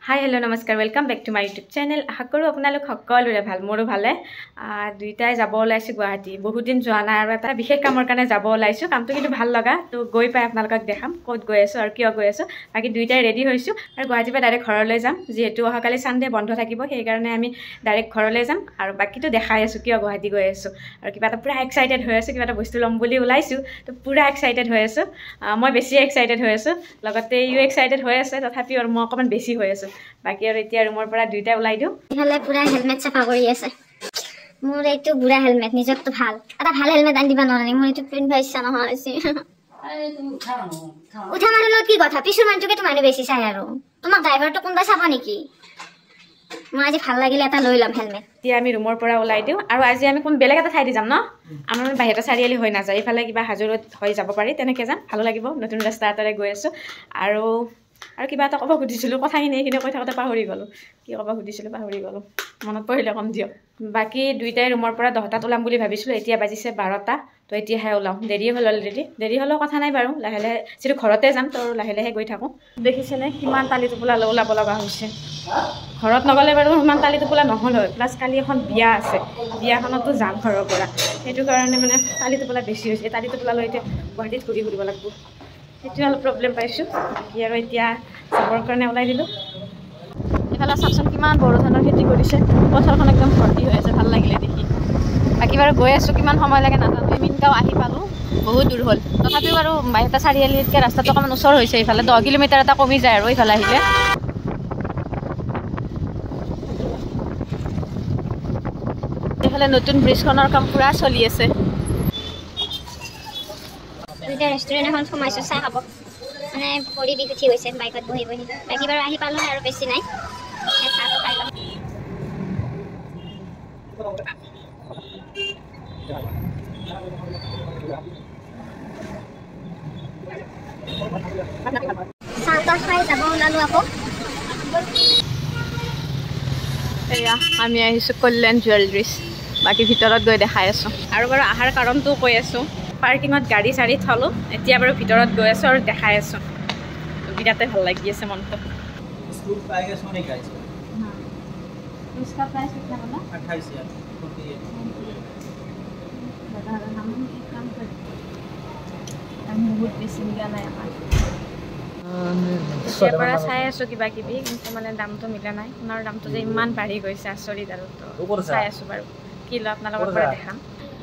हाय hello नमस्कार welcome back to my YouTube channel आशा करूँ আপোনালোক সকলোৰে ভাল মোৰো ভালে দুইটাই যাব ওলাইছো গুৱাহাটী বহুত দিন যোৱা নাই আৰু এটা বিশেষ কামৰ কাৰণে যাব ওলাইছো কামটো কিন্তু ভাল লগা তো গৈ পাই আপোনালোকক দেখাম ক'ত গৈ আছো আৰু কিয় গৈ আছো বাকি দুইটাই ৰেডি হৈছো আৰু গুৱাহাটীৰ পৰা ডাইৰেক্ট ঘৰলৈ যাম যেহেতু অহাকালি সানডে বন্ধ থাকিব সেই কাৰণে আমি ডাইৰেক্ট ঘৰলৈ যাম আৰু বাকিটো দেখাই আছো কিয় গুৱাহাটী গৈ আছো আৰু কিবা এটা পুৰা এক্সাইটেড হৈ আছো কিবা এটা বস্তু লম বুলি ওলাইছো তো পুৰা এক্সাইটেড হৈ আছো মই বেছি এক্সাইটেড হৈ আছো লগতে ইউ এক্সাইটেড হৈ আছে তথাপি আৰু মই অকমান বেছি হৈ আছো বাকি আৰু এতিয়া ৰুমৰ পৰা দুইটা ওলাই দিও ইফালে পুৰা হেলমেট চাফা কৰি আছে মোৰ এইটো বুঢ়া হেলমেট নিজকটো ভাল এটা ভাল হেলমেট আনি দিবা নৰনি মোৰ এইটো প্ৰিন্ট ভাইছা নহয় আছে উঠা মানুহ কি কথা পিছৰ মানুহকে তো মানুহ বেছি চাই আৰু তোমাক ড্ৰাইভাৰটো কোনবা চাব নেকি মই আজি ভাল লাগিলে এটা লৈ লম হেলমেট এতিয়া আমি ৰুমৰ পৰা ওলাই দিও আৰু আজি আমি কোন বেলেগ এটা ঠাই দি যাম ন আমাৰ বাহিৰতে চাৰিআলি হৈ নাযায় ইফালে কিবা হাজুৰত হৈ যাব পাৰি তেনেকে যাম ভালো লাগিব নতুন ৰাস্তা এটাৰে গৈ আছো আৰু কিবা এটা ক'ব খুজিছিলো কথাখিনি এইখিনি কৈ থাকোতে পাহৰি গলো কি ক'ব খুজিছিলো পাহৰি গলো মনত পৰিলে কম দিও বাকি দুইটাই ৰুমৰ পৰা 10টাত ওলাম বুলি ভাবিছিলো এতিয়া বাজিছে 12টা তো এতিয়াহে ওলাম দেৰি হ'ল অলৰেডি দেৰি হলেও কথা নাই বাৰু লাহে লাহে যেটো ঘৰতে যাম তো লাহে লাহে গৈ থাকো দেখিছেনে কিমান তালি টোপোলা ওলাব লগা হৈছে ঘৰত নগলে বাৰু ইমান তালি টোপোলা নহল হয় প্লাস কালি এখন বিয়া আছে বিয়াখনতো যাম ঘৰৰ পৰা সেইটো কাৰণে মানে তালি টোপোলা বেছি হৈছে তালি টোপোলা লৈ এতিয়া গুৱাহাটীত ঘূৰি ঘূৰিব লাগিব সেইটো অলপ প্ৰব্লেম পাইছো কি আৰু এতিয়া চাবৰ কাৰণে ওলাই দিলো এফালে চাচোন কিমান বৰধানৰ খেতি কৰিছে পথাৰখন একদম ভৰ্তি হৈ আছে ভাল লাগিলে দেখি বাকি বাৰু গৈ আছো কিমান সময় লাগে নাজানো মিনগাঁও আহি পালো বহুত দূৰ হ'ল তথাপিও বাৰু বাইটা চাৰিআলিতকৈ ৰাস্তাটো অকণমান ওচৰ হৈছে ইফালে 10 কিলোমিটাৰ এটা কমি যায় আৰু ইফালে আহিলে ইফালে নতুন ব্ৰিজখনৰ কাম পুৰা চলি আছে দুইটা ৰেষ্টুৰেণ্ট এখন সোমাইছো চাহ খাব মানে ভৰি বিষ উঠি গৈছে বাইকত বহি বহি বাকি বাৰু আহি পালো আৰু বেছি নাই চাহটো খাই লম চাহটো খাই যাব ওলালো আকৌ এয়া আমি আহিছো কল্যাণ জুৱেলাৰীজ বাকি ভিতৰত গৈ দেখাই আছো আৰু বাৰু আহাৰ কাৰণটো কৈ আছো পাৰ্কিঙত গাড়ী চাৰি থলো এতিয়া বাৰু ভিতৰত গৈ আছো আৰু দেখাই আছো বিৰাতে ভাল লাগি আছে মনটো स्कूल पाएगा सोने का इसका हां इसका प्राइस कितना बोला 28,000 बता रहा हम एक काम कर हम बहुत बेसी मिला নাই আমাৰ এতিয়া পৰা চাই আছো কিবা কিবি কিন্তু মানে দামটো মিলা নাই সোণৰ দামটো যে ইমান বাঢ়ি গৈছে আচৰিত আৰু তো চাই আছো বাৰু কি ল আপোনালোকৰ পৰা দেখাম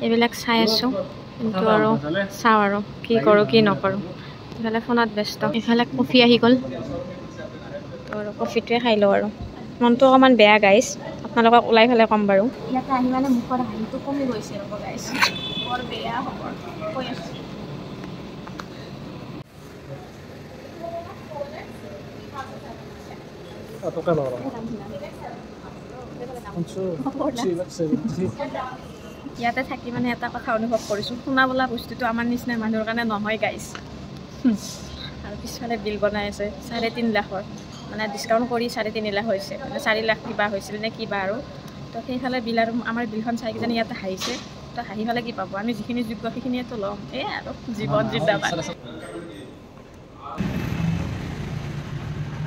এইবিলাক চাই আছো কিন্তু আৰু চাও আৰু কি কৰো কি নকৰো ইফালে ফোনত ব্যস্ত ইফালে কফি আহি গ'ল আৰু কফিটোৱে খাই লওঁ আৰু মনটো অকণমান বেয়া গাইছ আপোনালোকক ওলাই ফেলে কম বাৰু ইয়াতে আহি মানে মুখৰ হাঁহিটো কমি গৈছে ৰ'ব গাইছ বৰ বেয়া খবৰ কৈ আছো ইয়াতে থাকি মানে এটা কথা অনুভৱ কৰিছো সোণা বোলা বস্তুটো আমাৰ নিচিনা মানুহৰ কাৰণে নহয় গাইছ আৰু পিছফালে বিল বনাই আছে 3.5 লাখৰ মানে ডিসকাউন্ট কৰি 3.5 লাখ হৈছে মানে 4 লাখ কিবা হৈছিল নে কিবা আৰু তো সেইফালে বিল আৰু আমাৰ বিলখন চাই কিজানি ইয়াতে হাইছে তো হাঁহি ফালে কি পাব আমি যিখিনি যোগ্য সেইখিনিয়েতো ল'ম আৰু জীৱন জিন্দাবাদ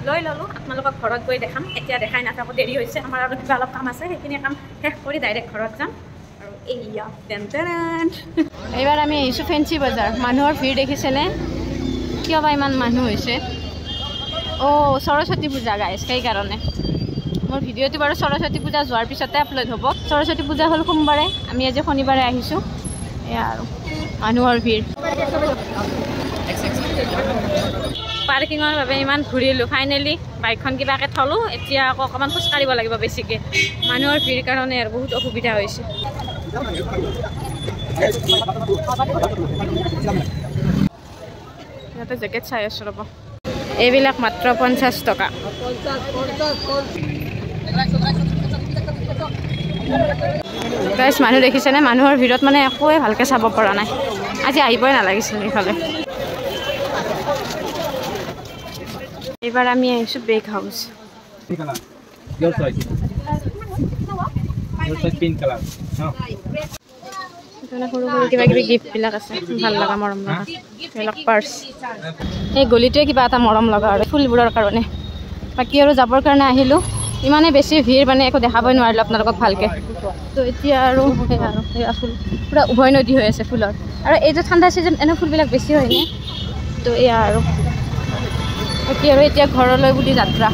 লৈ ললো আপোনালোকক ঘৰত গৈ দেখাম এতিয়া দেখাই নাথাকো দেৰি হৈছে আমাৰ আৰু কিবা অলপ কাম আছে সেইখিনি কাম শেষ কৰি ডাইৰেক্ট ঘৰত যাম আৰু এইয়া টেনটেন এইবাৰ আমি আহিছো ফেন্সি বজাৰ মানুহৰ ভিৰ দেখিছেনে কিয় বা ইমান মানুহ হৈছে সৰস্বতী পূজা গাইছ সেইকাৰণে মোৰ ভিডিঅ'টো বাৰু সৰস্বতী পূজা যোৱাৰ পিছতে আপলোড হ'ব সৰস্বতী পূজা হ'ল সোমবাৰে আমি আজি শনিবাৰে আহিছো এয়া আৰু মানুহৰ ভিৰ পাৰ্কিঙৰ বাবে ইমান ঘূৰিলো ফাইনেলি বাইকখন কিবাকে থলো এতিয়া আকৌ অকণমান খোজ কাঢ়িব লাগিব বেছিকৈ মানুহৰ ভিৰ কাৰণে আৰু বহুত অসুবিধা হৈছে ইয়াতে জেকেট চাই আছো ৰ'ব এইবিলাক মাত্ৰ 50 টকা গাইছ মানুহ দেখিছেনে মানুহৰ ভিৰত মানে একোৱে ভালকৈ চাব পৰা নাই আজি আহিবই নালাগিছিল এইফালে এইবাৰ আমি আহিছো বেগ হাউচ সৰু সৰু কিবা কিবি গিফ্ট বিলাক আছে ভাল লগা মৰম লগা এইবিলাক পাৰ্চ এই গলিটোৱে কিবা এটা মৰম লগা আৰু ফুলবোৰৰ কাৰণে বাকী আৰু যাবৰ কাৰণে আহিলোঁ ইমানে বেছি ভিৰ মানে একো দেখাবই নোৱাৰিলোঁ আপোনালোকক ভালকৈ তো এতিয়া আৰু সেয়া আৰু ফুল পূৰা উভয় নদী হৈ আছে ফুলৰ আৰু এই যে ঠাণ্ডা ছিজন এনে ফুলবিলাক বেছি হয়নে তো এয়া আৰু বাকী আৰু এতিয়া ঘৰলৈ বুলি যাত্ৰা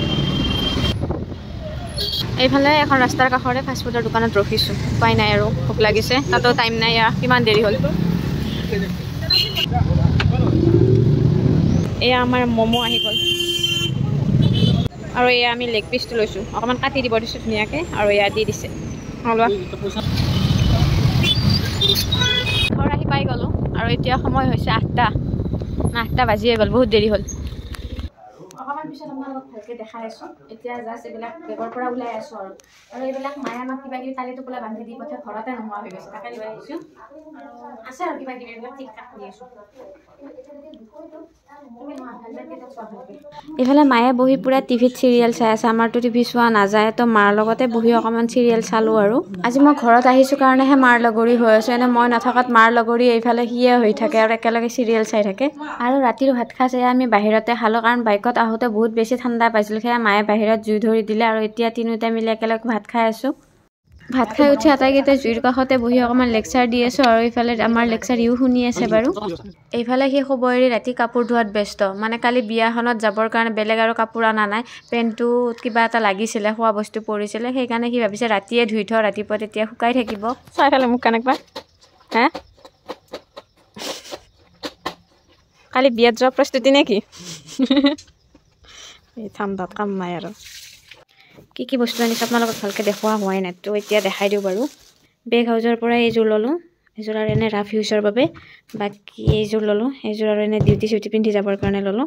এইফালে এখন ৰাস্তাৰ কাষৰে ফাষ্টফুডৰ দোকানত ৰখিছোঁ উপায় নাই আৰু ভোক লাগিছে তাতো টাইম নাই কিমান দেৰি হ'ল এয়া আমাৰ ম'ম' আহি গ'ল আৰু এয়া আমি লেগ পিচটো লৈছোঁ অকণমান কাটি দিব দিছোঁ ধুনীয়াকৈ আৰু এয়া দি দিছে ঘৰ আহি পাই গ'লোঁ আৰু এতিয়া সময় হৈছে 8টা বাজিয়ে গ'ল বহুত দেৰি হ'ল অকণমান পিছত আপোনালোকক ভালকৈ দেখাই আছোঁ এতিয়া জাষ্ট এইবিলাক বেগৰ পৰা ওলাই আছোঁ আৰু এইবিলাক মায়ে আমাক কিবা কিবি কালি টোপোলা বান্ধি দি পথে ঘৰতে নোহোৱা হৈ গৈছে তাকে লৈ আহিছোঁ আৰু আছে আৰু কিবা কিবি এইবিলাক ঠিক ঠাক কৰি আছোঁ এইফালে মায়ে বহি পুৰা টিভিত চিৰিয়েল চাই আছে আমাৰতো টিভি চোৱা নাযায় তো মাৰ লগতে বহি অকণমান চিৰিয়েল চালোঁ আৰু আজি মই ঘৰত আহিছোঁ কাৰণেহে মাৰ লগৰী হৈ আছোঁ এনে মই নাথাকাত মাৰ লগৰী এইফালে সিয়ে হৈ থাকে আৰু একেলগে চিৰিয়েল চাই থাকে আৰু ৰাতিৰ ভাত সাঁজ এয়া আমি বাহিৰতে খালোঁ কাৰণ বাইকত আহোঁতে বহুত বেছি ঠাণ্ডা পাইছিলোঁ সেয়া মায়ে বাহিৰত জুই ধৰি দিলে আৰু এতিয়া তিনিওটা মিলি একেলগে ভাত খাই আছোঁ ভাত খাই উঠি আটাইকেইটাই জুইৰ কাষতে বহি অকণমান লেকচাৰ দি আছোঁ আৰু এইফালে আমাৰ লেকচাৰ ইও শুনি আছে বাৰু এইফালে সি শুব এৰি ৰাতি কাপোৰ ধোৱাত ব্যস্ত মানে কালি বিয়াখনত যাবৰ কাৰণে বেলেগ আৰু কাপোৰ অনা নাই পেণ্টটোত কিবা এটা লাগিছিলে খোৱা বস্তু পৰিছিলে সেইকাৰণে সি ভাবিছে ৰাতিয়ে ধুই থওঁ ৰাতিপুৱা তেতিয়া শুকাই থাকিব চাইফালে মোক কেনেকুৱা হে কালি বিয়াত যোৱা প্ৰস্তুতি নে কি এই ঠাণ্ডাত কাম নাই আৰু কি বস্তু আনিছোঁ আপোনালোকক ভালকৈ দেখুওৱা হোৱাই নাই তো এতিয়া দেখাই দিওঁ বাৰু বেগ হাউচৰ পৰা এইযোৰ ল'লোঁ এইযোৰ আৰু এনে ৰাফ ইউজৰ বাবে বাকী এইযোৰ ল'লোঁ এইযোৰ আৰু এনে ডিউটি চিউটি পিন্ধি যাবৰ কাৰণে ল'লোঁ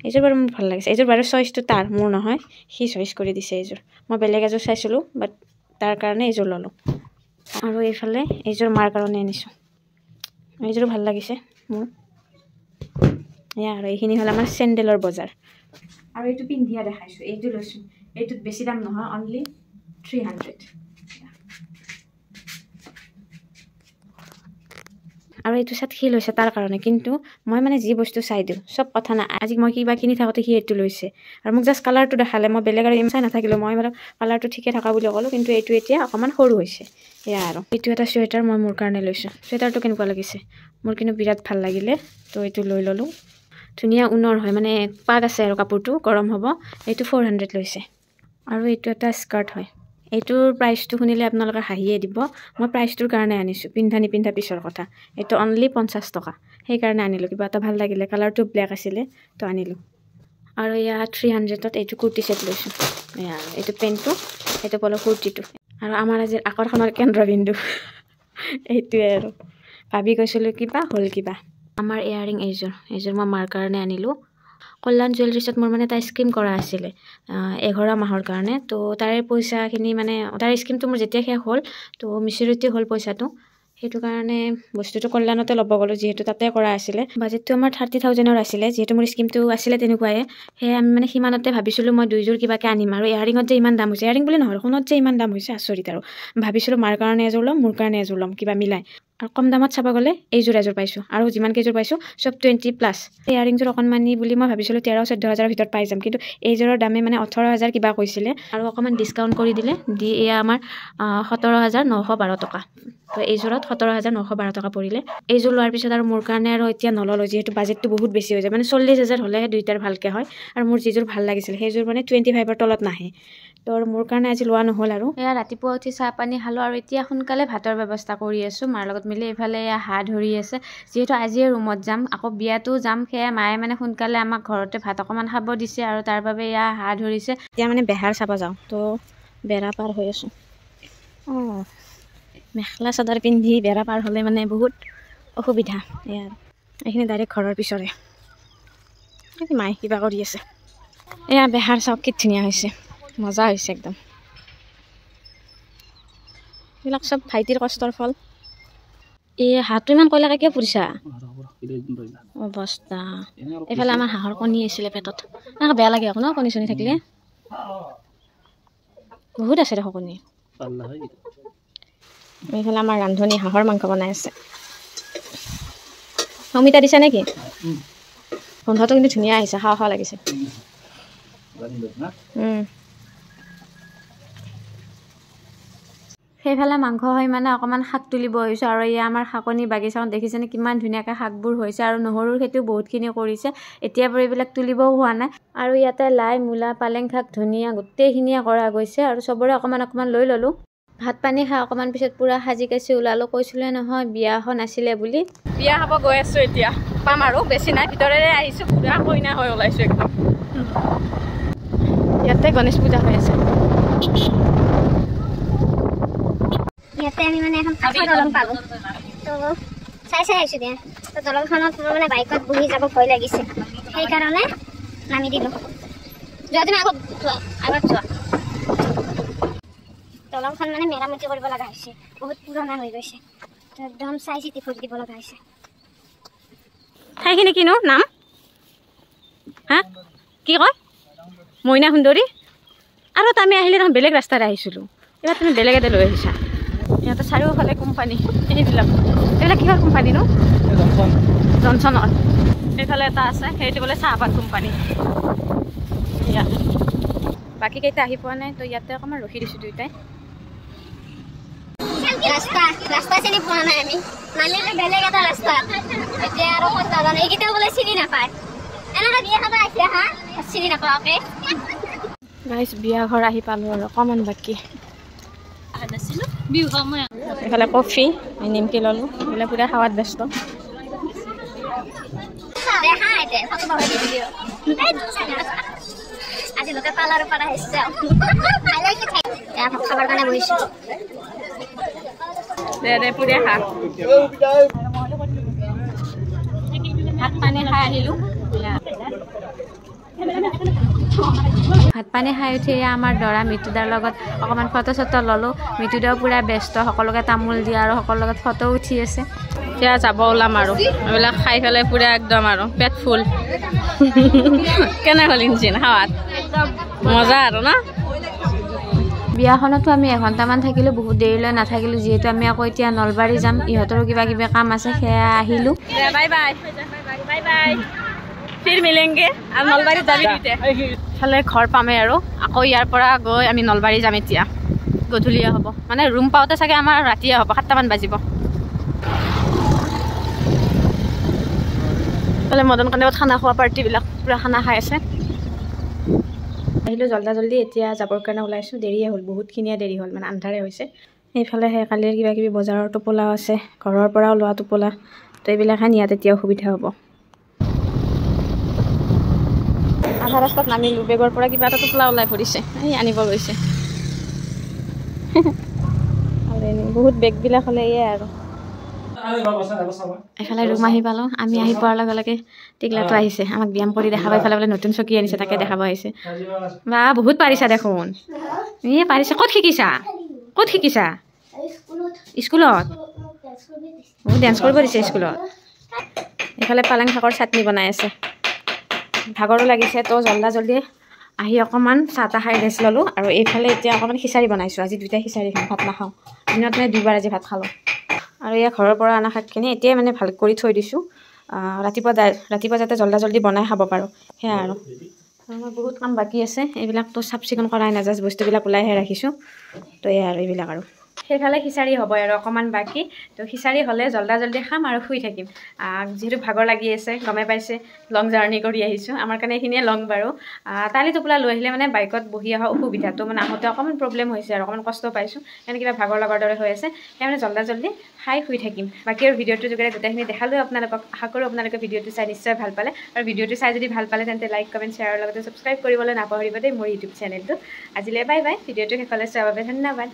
এইযোৰ বাৰু মোৰ ভাল লাগিছে এইযোৰ বাৰু চইচটো তাৰ মোৰ নহয় সি চইচ কৰি দিছে এইযোৰ মই বেলেগ এযোৰ চাইছিলোঁ বাট তাৰ কাৰণে এইযোৰ ল'লোঁ আৰু এইফালে এইযোৰ মাৰ কাৰণে আনিছোঁ এইযোৰো ভাল লাগিছে মোৰ এয়া আৰু এইখিনি হ'ল আমাৰ চেণ্ডেলৰ বজাৰ আৰু এইটো পিন্ধিয়া দেখাইছোঁ এইটো লৈছোঁ এইটোত বেছি দাম নহয় অনলি 300 আৰু এইটো চাত সি লৈছে তাৰ কাৰণে কিন্তু মই মানে যি বস্তু চাই দিওঁ চব কথা নাই আজি মই কিবা কিনি থাকোঁতে সি এইটো লৈছে আৰু মোক জাষ্ট কালাৰটো দেখালে মই বেলেগ আৰু চাই নাথাকিলোঁ মই মানে কালাৰটো ঠিকে থকা বুলি ক'লোঁ কিন্তু এইটো এতিয়া অকণমান সৰু হৈছে এয়া আৰু এইটো এটা চুৱেটাৰ মই মোৰ কাৰণে লৈছোঁ চুৱেটাৰটো কেনেকুৱা লাগিছে মোৰ কিন্তু বিৰাট ভাল লাগিলে তো এইটো লৈ ল'লোঁ ধুনীয়া ঊণৰ হয় মানে পাগ আছে আৰু কাপোৰটো গৰম হ'ব এইটো 400 লৈছে আৰু এইটো এটা স্কাৰ্ট হয় এইটোৰ প্ৰাইচটো শুনিলে আপোনালোকে হাঁহিয়ে দিব মই প্ৰাইচটোৰ কাৰণে আনিছোঁ পিন্ধা নিপিন্ধা পিছৰ কথা এইটো অনলি 50 টকা সেইকাৰণে আনিলোঁ কিবা এটা ভাল লাগিলে কালাৰটো ব্লেক আছিলে তো আনিলোঁ আৰু এয়া 300ত এইটো কুৰ্তি ছেট লৈছোঁ এয়া এইটো পেণ্টটো এইটো পলৰ কুৰ্তিটো আৰু আমাৰ আজিৰ আকৰ্ষণৰ কেন্দ্ৰবিন্দু এইটোৱে আৰু ভাবি গৈছিলোঁ কিবা হ'ল কিবা আমাৰ ইয়াৰিং এইযোৰ মই মাৰ কাৰণে আনিলোঁ কল্যাণ জুৱেলাৰীছত মোৰ মানে এটা স্কিম কৰা আছিলে 11 মাহৰ কাৰণে তো তাৰে পইচাখিনি মানে তাৰ স্কিমটো মোৰ যেতিয়া শেষ হ'ল তো মিচিউৰিটি হ'ল পইচাটো সেইটো কাৰণে বস্তুটো কল্যাণতে ল'ব গ'লোঁ যিহেতু তাতে কৰা আছিলে বাজেটটো আমাৰ 30,000ৰ আছিলে যিহেতু মোৰ স্কিমটো আছিলে তেনেকুৱাই সেয়ে আমি মানে সিমানতে ভাবিছিলোঁ মই দুইযোৰ কিবাকৈ আনিম আৰু ইয়াৰিঙত যে ইমান দাম হৈছে ইয়াৰিং বুলি নহয় সোণত যে ইমান দাম হৈছে আচৰিত আৰু ভাবিছিলোঁ মাৰ কাৰণে এযোৰ ল'ম মোৰ কাৰণে এযোৰ ল'ম কিবা মিলাই আৰু কম দামত চাব গ'লে এইযোৰ এযোৰ পাইছোঁ আৰু যিমান কেইযোৰ পাইছোঁ চব 20+ ইয়াৰিংযোৰ অকণমানি বুলি মই ভাবিছিলোঁ 13-14 হাজাৰৰ ভিতৰত পাই যাম কিন্তু এইযোৰৰ দামে মানে 18,000 কিবা কৈছিলে আৰু অকণমান ডিছকাউণ্ট কৰি দিলে দি এয়া আমাৰ 17,912 টকা তো এইযোৰত 17,912 টকা পৰিলে এইযোৰ লোৱাৰ পিছত আৰু মোৰ কাৰণে আৰু এতিয়া নল'লোঁ যিহেতু বাজেটটো বহুত বেছি হৈ যায় মানে 40,000 হ'লেহে দুইটাৰ ভালকৈ হয় আৰু মোৰ যিযোৰ ভাল লাগিছিল সেইযোৰ মানে 25ৰ তলত নাহে তো মোৰ কাৰণে আজি লোৱা নহ'ল আৰু এয়া ৰাতিপুৱা উঠি চাহ পানী খালোঁ আৰু এতিয়া সোনকালে ভাতৰ ব্যৱস্থা কৰি আছোঁ মাৰ লগত মিলি এইফালে এয়া হাঁহ ধৰি আছে যিহেতু আজিয়ে ৰুমত যাম আকৌ বিয়াতো যাম সেয়া মায়ে মানে সোনকালে আমাক ঘৰতে ভাত অকণমান খাব দিছে আৰু তাৰ বাবে এয়া হাঁহ ধৰিছে এতিয়া মানে বেহাৰ চাব যাওঁ তো বেৰা পাৰ হৈ আছোঁ অঁ মেখেলা চাদৰ পিন্ধি বেৰা পাৰ হ'লে মানে বহুত অসুবিধা এয়া এইখিনি ডাইৰেক্ট ঘৰৰ পিছৰে মায়ে কিবা কৰি আছে এয়া বেহাৰ চাওক কি ধুনীয়া হৈছে মজা হৈছে একদম এইবিলাক চব ভাইটিৰ কষ্টৰ ফল এই হাঁহটো ইমান কয়লাকে কিয় পুৰিছা অৱস্থা এইফালে আমাৰ হাঁহৰ কণী আছিলে পেটত এনেকৈ বেয়া লাগে আকৌ ন কণী চণী থাকিলে বহুত আছে দেখোন কণী এইফালে আমাৰ ৰান্ধনী হাঁহৰ মাংস বনাই আছে অমিতা দিছা নেকি গোন্ধটো কিন্তু ধুনীয়া আহিছে খাওঁ খাওঁ লাগিছে সেইফালে মাংস হয় মানে অকণমান শাক তুলিব হৈছোঁ আৰু এয়া আমাৰ শাকনি বাগিচাখন দেখিছেনে কিমান ধুনীয়াকৈ শাকবোৰ হৈছে আৰু নহৰুৰ খেতিও বহুতখিনি কৰিছে এতিয়া বাৰু এইবিলাক তুলিবও হোৱা নাই আৰু ইয়াতে লাই মূলা পালেং শাক ধনিয়া গোটেইখিনিয়ে কৰা গৈছে আৰু চবৰে অকণমান অকণমান লৈ ল'লোঁ ভাত পানী খাই অকণমান পিছত পূৰা সাজি কাচি ওলালোঁ কৈছিলে নহয় বিয়াখন আছিলে বুলি বিয়া খাব গৈ আছোঁ এতিয়া পাম আৰু বেছি নাই ভিতৰেৰে আহিছোঁ পূৰা কইনা হৈ ওলাইছোঁ একদম ইয়াতে গণেশ পূজা হৈ আছে ইয়াতে আমি মানে এখন কাঠৰ দলং পালোঁ তো চাই আহিছোঁ দিয়া তো দলংখনত মোৰ মানে বাইকত বহি যাব ভয় লাগিছে সেইকাৰণে নামি দিলোঁ যোৱা তুমি আগত যোৱা দলংখন মানে মেৰামতি কৰিব লগা হৈছে বহুত পুৰণা হৈ গৈছে তো একদম চাই চিতি ভোট দিব লগা হৈছে ঠাইখিনি কিনো নাম হা কি কয় মইনা সুন্দৰী আৰু আমি আহিলে দেখোন বেলেগ ৰাস্তাৰে আহিছিলোঁ এইবাৰ তুমি বেলেগ এটা লৈ আহিছা ইয়াতে চাৰিওফালে কোম্পানী এইবিলাক কিহৰ কোম্পানী নো জনচনৰ এইফালে এটা আছে সেইটো বোলে চাহপাত কোম্পানী ইয়াত বাকী কেইটা আহি পোৱা নাই তো ইয়াতে অকণমান ৰখি দিছোঁ দুয়োটাই ৰাস্তা চিনি পোৱা নাই আমি নামিলে বেলেগ এটা ৰাস্তা এতিয়া আৰু ক'ত নাজানো এইকেইটা বোলে চিনি নাপায় এনেকৈ বিয়া খাব আহিছে হা চিনি নাপাওঁকে গাইজ বিয়া ঘৰ আহি পালোঁ আৰু অকণমান বাকী এইফালে কফি নিমকি ল'লোঁ এইফালে পূৰা খাৱাত ব্যস্ত আজিলৈকে পালাৰ পৰা আহিছে খাবৰ কাৰণে বহিছোঁ দে পূৰা খা ভাত পানী খাই আহিলোঁ ভাত পানী খাই উঠি আমাৰ দৰা মৃত্যুদাৰ লগত অকণমান ফটো চটো ল'লোঁ মৃত্যুদাও পূৰা ব্যস্ত সকলোকে তামোল দিয়া আৰু সকলোৰ লগত ফটো উঠি আছে এতিয়া যাব ওলাম আৰু এইবিলাক খাই পেলাই পূৰা একদম আৰু পেট ফুল কেনে হ'ল ইঞ্জিন খাৱাত মজা আৰু ন বিয়াখনতো আমি এঘণ্টামান থাকিলোঁ বহুত দেৰিলৈ নাথাকিলোঁ যিহেতু আমি আকৌ এতিয়া নলবাৰী যাম ইহঁতৰো কিবা কিবি কাম আছে সেয়া আহিলোঁ বাই বাই বাই বাই ফিৰ মিলেংগে আৰু নলবাৰীত যাবি ইফালে ঘৰ পামেই আৰু আকৌ ইয়াৰ পৰা গৈ আমি নলবাৰী যাম এতিয়া গধূলিয়ে হ'ব মানে ৰুম পাওঁতে চাগে আমাৰ ৰাতিয়ে হ'ব 7টামান বাজিব ইফালে মদন কন্দলত খানা খোৱা পাৰ্টিবিলাক পূৰা খানা খাই আছে আহিলোঁ জল্দি এতিয়া যাবৰ কাৰণে ওলাইছোঁ দেৰিয়ে হ'ল বহুতখিনিয়ে দেৰি হ'ল মানে আন্ধাৰে হৈছে এইফালে সেই কালিৰ কিবা কিবি বজাৰৰ টোপোলাও আছে ঘৰৰ পৰাও লোৱা টোপোলা তো এইবিলাকহে নিয়াত এতিয়া অসুবিধা হ'ব আধা ৰাস্তাত নামিলোঁ বেগৰ পৰা কিবা এটা টোপোলা ওলাই পৰিছে এই আনিব গৈছে বহুত বেগবিলাক হ'লে এয়ে আৰু এফালে ৰুম আহি পালোঁ আমি আহি পোৱাৰ লগে লগে টিকলাটো আহিছে আমাক ব্যায়াম কৰি দেখাব এইফালে বোলে নতুন চকী আনিছে তাকে দেখাব আহিছে বা বহুত পাৰিছা দেখোন পাৰিছা ক'ত শিকিছা স্কুলত ডেন্স কৰিব দিছে স্কুলত এইফালে পালেং শাকৰ চাটনি বনাই আছে ভাগৰো লাগিছে তো জল্দি আহি অকণমান চাহ তাহ খাই ৰেষ্ট ল'লোঁ আৰু এইফালে এতিয়া অকণমান খিচাৰি বনাইছোঁ আজি দুটাই খিচাৰি খাম ভাত নাখাওঁ দিনত মানে 2বাৰ আজি ভাত খালোঁ আৰু এয়া ঘৰৰ পৰা অনা শাকখিনি এতিয়াই মানে ভাল কৰি থৈ দিছোঁ ৰাতিপুৱা যাতে জল্দি বনাই খাব পাৰোঁ সেয়া আৰু মই বহুত কাম বাকী আছে এইবিলাকতো চাফ চিকুণ কৰাই নাযায় বস্তুবিলাক ওলাইহে ৰাখিছোঁ তো এয়া আৰু এইবিলাক আৰু সেইফালে খিচাৰি হ'ব আৰু অকণমান বাকী তো খিচাৰি হ'লে জল্দি খাম আৰু শুই থাকিম যিহেতু ভাগৰ লাগি আছে গমে পাইছে লং জাৰ্ণি কৰি আহিছোঁ আমাৰ কাৰণে এইখিনিয়ে লং বাৰু তালি টোপোলা লৈ আহিলে মানে বাইকত বহি অহা অসুবিধাটো মানে আহোঁতে অকণমান প্ৰব্লেম হৈছে আৰু অকণমান কষ্ট পাইছোঁ সেইকাৰণে কিবা ভাগৰ লগৰ দৰে হৈ আছে সেইকাৰণে জল্দি খাই শুই থাকিম বাকী আৰু ভিডিঅ'টোৰ যোগেৰে গোটেইখিনি দেখালোঁ আপোনালোকক আশা কৰোঁ আপোনালোকে ভিডিঅ'টো চাই নিশ্চয় ভাল পালে আৰু ভিডিঅ'টো চাই যদি ভাল পালে তেন্তে লাইক কমেণ্ট শ্বেয়াৰৰ লগতে ছাবস্ক্ৰাইব কৰিবলৈ নাপাহৰিব দেই মোৰ ইউটিউব চেনেলটো আজিলৈ বাই বাই ভিডিঅ'টো শেষলৈ চোৱাৰ বাবে ধন্যবাদ